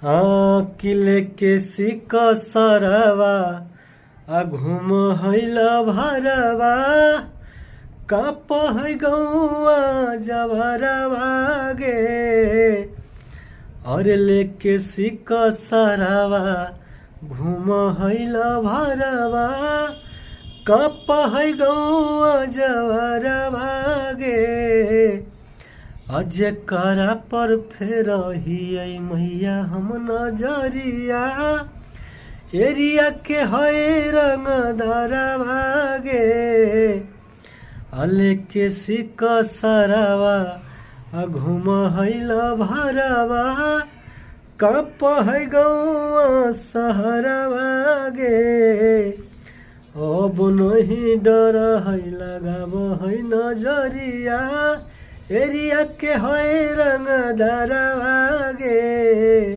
किले के सिक सरवा आ घूम हैला भरवा काप है गौआ जबरवा गे। और लेके सिक सरवा घूम हैला भरवा काप है गौआ जबरवा गे। अज करा पर फेर ही मैया हम नजरिया एरिया के है रंग धरवा गे। अले के सिक सरवा घूम हैला भरवा कप है गौआ सहरवा गे। अब नहीं डर है लगाब है नजरिया एरिया के है रंग धरवा गे।